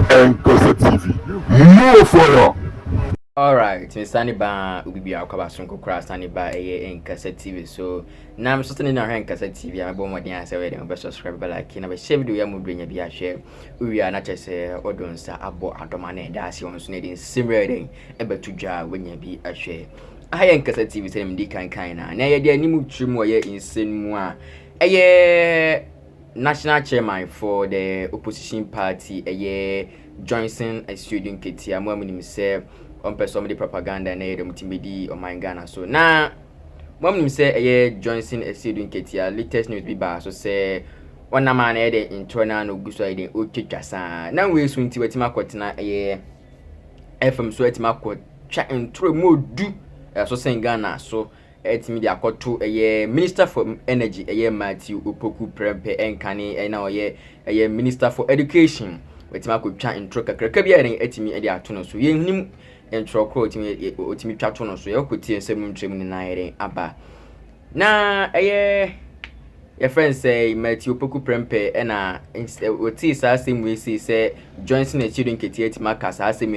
Nkasa TV. More fire. Alright, Mr. Niba will be our cover soon. Cross Niba a Nkasa TV. So now I'm certainly not Nkasa TV. I'm born with the answer. We're subscribe, but like, I share video. I'm bring a share. We are not just a audience. Abo Adomane. That's your own similar able to jar when you be a share. I am Nkasa TV. Say him Dick and Kaina. Now you're the animal trim where in Sinwa. National chairman for the opposition party, Johnson Asiedu Nketia. Mo amunim say on person the propaganda na yedem timidi on my Ghana. So now mo amunim say Johnson Asiedu Nketia latest news be ba so say one man the internal no guso ide okitwasa. Now we so nti wetima kwotena FM so wetima kwotwa intro mo du so say Ghana so etimi akoto minister for energy Matthew Opoku Prempe enkane na minister for education wetima akotwa intro kakraka bia etimi atono so yehunim intro ko otimi twa tono so yekotie nsem ntwem ni na aba na your friend say Matthew Opoku Prempe na oti sa asem we say Johnson Asiedu Nketia etima kasa asem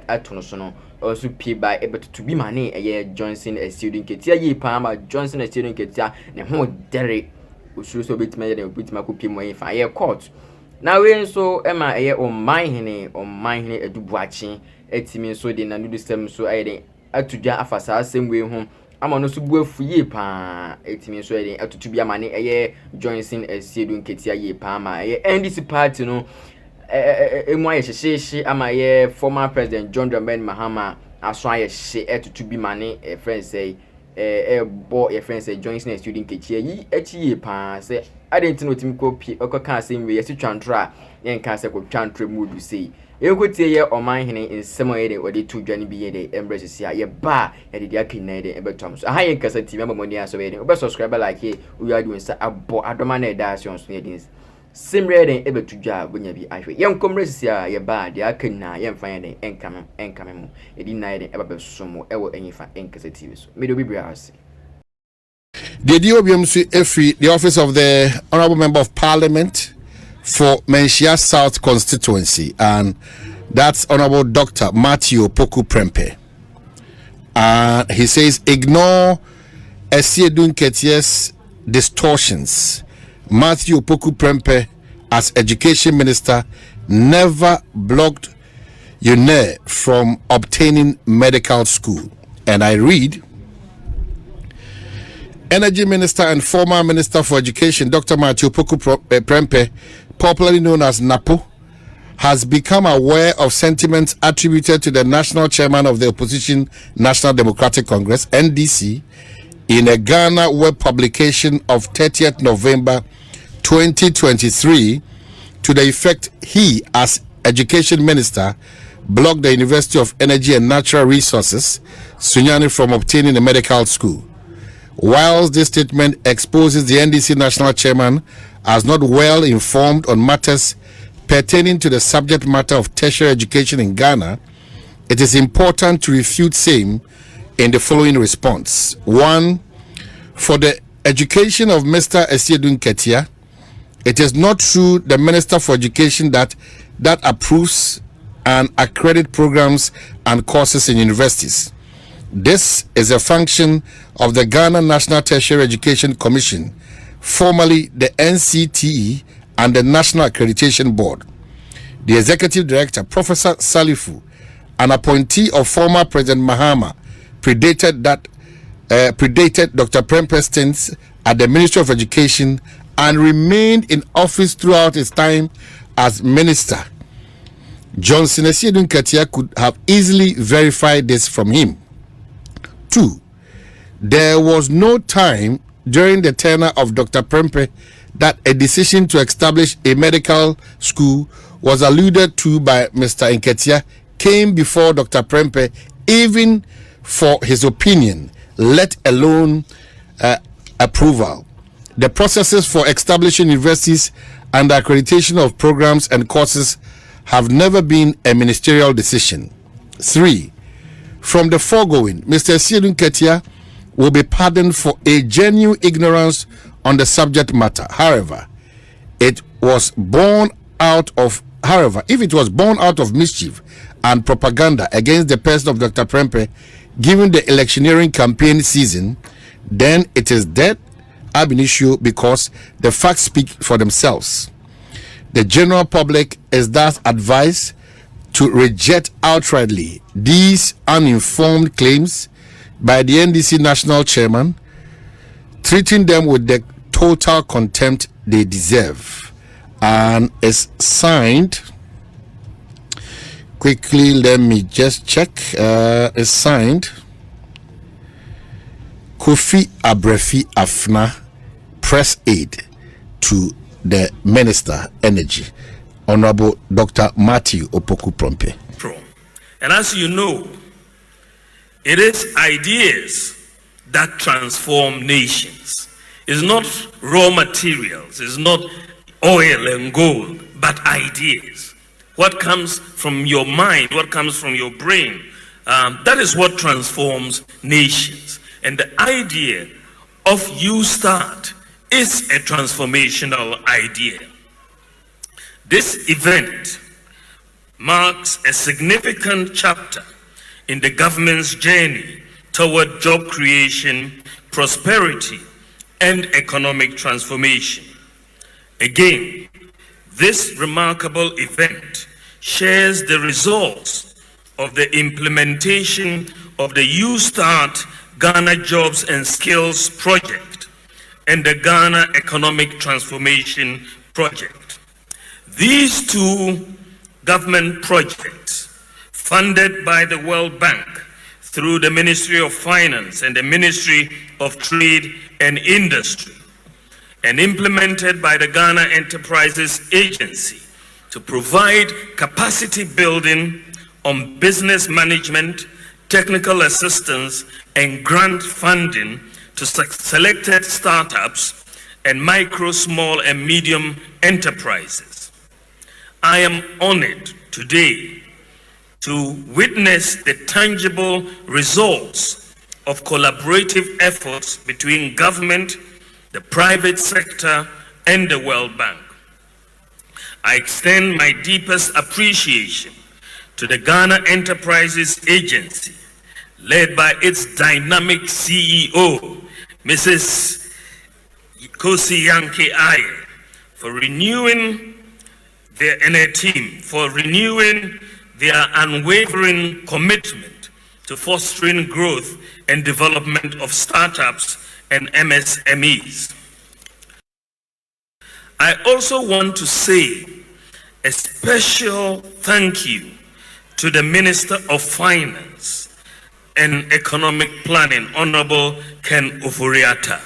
atono so no also pay by able to be money Johnson Asiedu Nketia ye palma Johnson Asiedu Nketia ne ho dere so bit me dey bit makopi mo fa ye court na we so ema on man hene edubuachi etimi so de na no system so den atudwa afasa asem we ho ama no so buafu ye pa etimi so den atutu bi amane Johnson Asiedu Nketia ye palma NDC party no emu aye hyehyehye ama former president John Dramani Mahama aso aye hye to be mane friend say bo your friend say Johnson Asiedu Nketia yi echi ye pa say adenti no timi kopi okoka asem we yesi twantro yen ka say ko twantro mudu say ekotie ye oman hene nsemo ye de odi to dwane bi ye de embrace sia ye ba ye de akina de ebetom so aha yen kasa timi amamoni aso ye de obe subscribe like here we are doing say abo adoma na edation so ye de simre den ebe tudwa bonya bi ahwe yen komresi a ye ba de akana yen fan den enkame mu edi na den eba besomo ewo enyifa Nkasa TV so me do bibia ase the DOBMC EFRI, the office of the Honorable Member of Parliament for Menchia South constituency, and that's Honorable Dr. Matthew Opoku Prempe. He says ignore Asiedu Nketia's distortions. Matthew Opoku Prempe, as education minister, never blocked UNE from obtaining medical school. And I read, Energy Minister and former Minister for Education, Dr. Matthew Opoku Prempe, popularly known as NAPO, has become aware of sentiments attributed to the national chairman of the opposition National Democratic Congress, NDC, in a Ghana web publication of 30th November 2023, to the effect he, as education minister, blocked the University of Energy and Natural Resources, Sunyani, from obtaining a medical school. Whilst this statement exposes the NDC national chairman as not well informed on matters pertaining to the subject matter of tertiary education in Ghana, it is important to refute same in the following response. 1. For the education of Mr. Asiedu Nketia, it is not true the Minister for Education that approves and accredit programs and courses in universities. This is a function of the Ghana National Tertiary Education Commission, formerly the NCTE, and the National Accreditation Board. The Executive Director, Professor Salifu, an appointee of former President Mahama, predated Dr. Prempe's stint at the Ministry of Education and remained in office throughout his time as minister. Johnson Asiedu Nketia could have easily verified this from him. 2. There was no time during the tenure of Dr. Prempe that a decision to establish a medical school was alluded to by Mr. Nketia came before Dr. Prempe, even for his opinion, let alone approval. The processes for establishing universities and the accreditation of programs and courses have never been a ministerial decision. 3. From the foregoing, Mr. Asiedu Nketia will be pardoned for a genuine ignorance on the subject matter. However, it was born out of However, if it was born out of mischief and propaganda against the person of Dr. Prempeh given the electioneering campaign season, then it is dead ab initio because the facts speak for themselves. The general public is thus advised to reject outrightly these uninformed claims by the NDC national chairman, treating them with the total contempt they deserve. And is signed, quickly let me just check, is signed Kofi Abrefi Afna, press aid to the Minister Energy, Honorable Dr. Matthew Opoku Prempeh. And as you know, it is ideas that transform nations. It's not raw materials, it's not oil and gold, but ideas. What comes from your mind, what comes from your brain, that is what transforms nations. And the idea of YouStart is a transformational idea. This event marks a significant chapter in the government's journey toward job creation, prosperity, and economic transformation. Again, this remarkable event shares the results of the implementation of the YouStart Ghana Jobs and Skills Project and the Ghana Economic Transformation Project. These two government projects, funded by the World Bank through the Ministry of Finance and the Ministry of Trade and Industry, and implemented by the Ghana Enterprises Agency to provide capacity building on business management, technical assistance, and grant funding to selected startups and micro, small, and medium enterprises. I am honored today to witness the tangible results of collaborative efforts between government, the private sector, and the World Bank. I extend my deepest appreciation to the Ghana Enterprises Agency, led by its dynamic CEO, Mrs. Kosi Yanke Aye, for renewing their team, for renewing their unwavering commitment to fostering growth and development of startups and MSMEs. I also want to say a special thank you to the Minister of Finance and Economic Planning, Honorable Ken Ofori-Atta.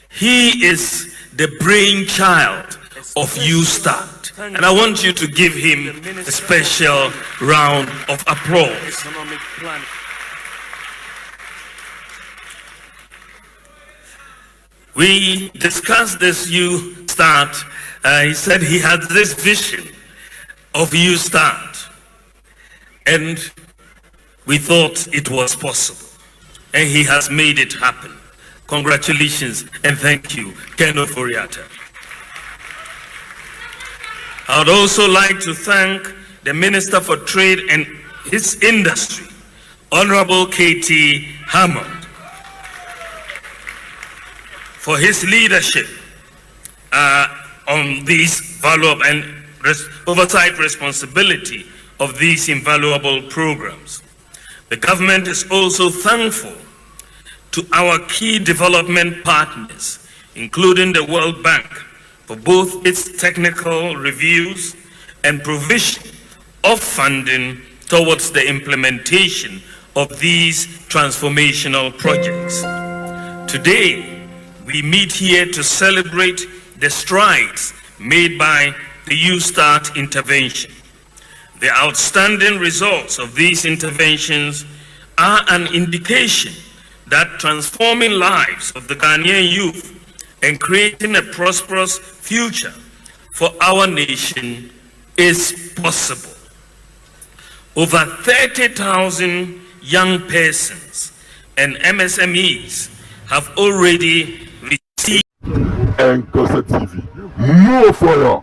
He is the brainchild of YouStart, and I want you to give him a special round of applause. We discussed this YouStart. He said he had this vision of YouStart, and we thought it was possible, and he has made it happen. Congratulations and thank you, Ken Ofori-Atta. I would also like to thank the Minister for Trade and his Industry, Honorable K.T. Hammond, for his leadership on these valuable and oversight responsibility of these invaluable programs. The government is also thankful to our key development partners, including the World Bank, for both its technical reviews and provision of funding towards the implementation of these transformational projects. Today, we meet here to celebrate the strides made by the YouStart intervention. The outstanding results of these interventions are an indication that transforming lives of the Ghanaian youth and creating a prosperous future for our nation is possible. Over 30,000 young persons and MSMEs have already received Nketiah TV. More fire!